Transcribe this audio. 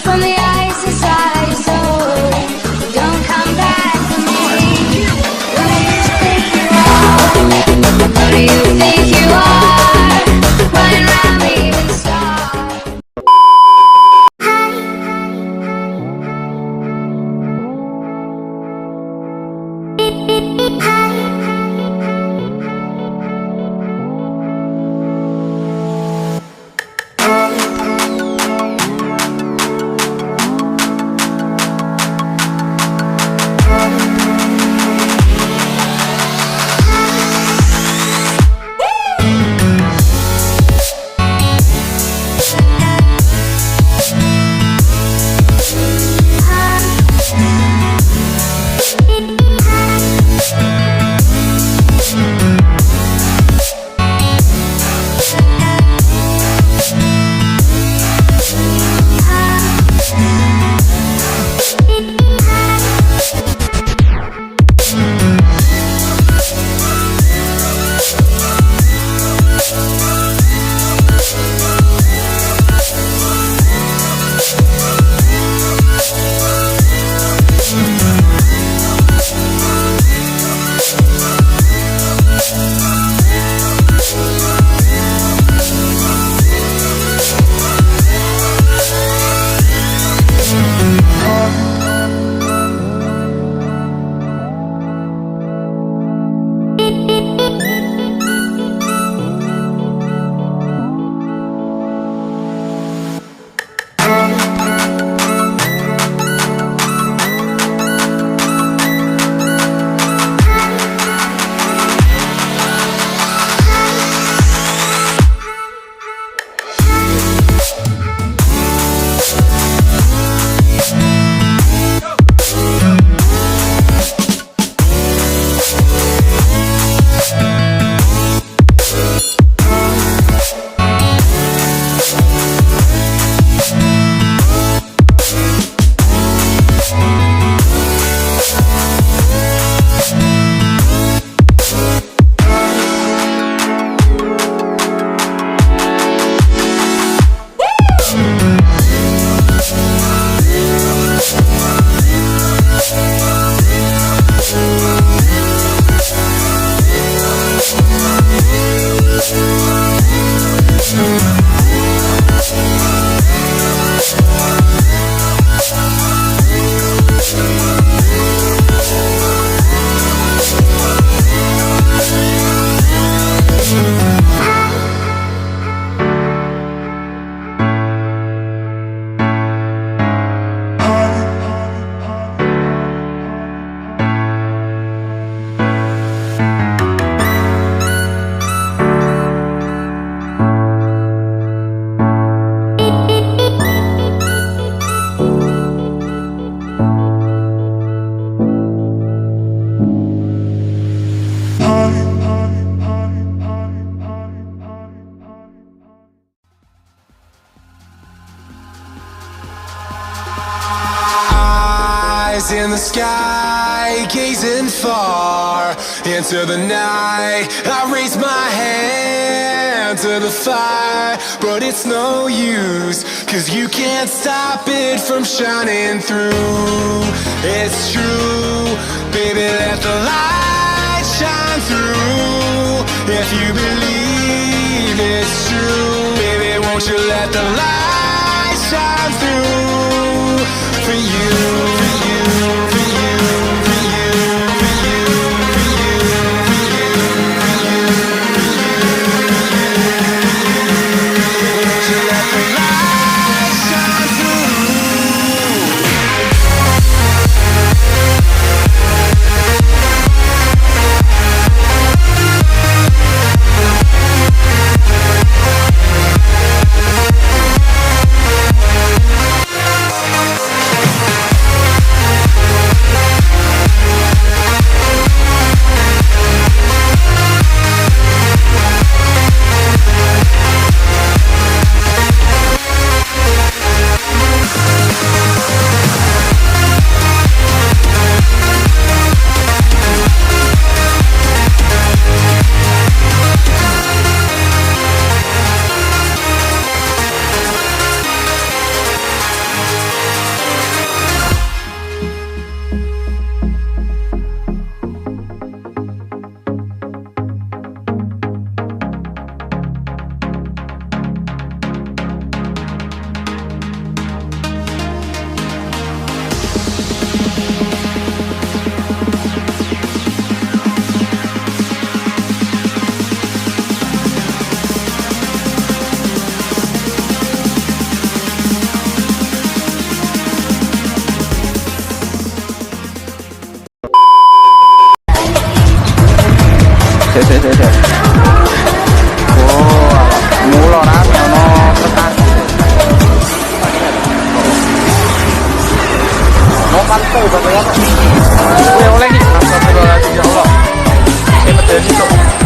from the ice inside your soul. Don't come back to me. Who do you think you are? Who do you think you are? Running around leaving stars. In the sky, gazing far into the night, I raise my hand to the fire, but it's no use, 'cause you can't stop it from shining through. It's true, baby, let the light shine through. If you believe it's true, baby, won't you let the light shine through for you, for you, for you, for you, for you, for you, for you, for you, won't you let the light shine through? Oh, mulu rame ono prestasi. Mau pantai bapak ya. Gue oleh nih. Astagfirullahaladzim ya Allah. Terjadi kok.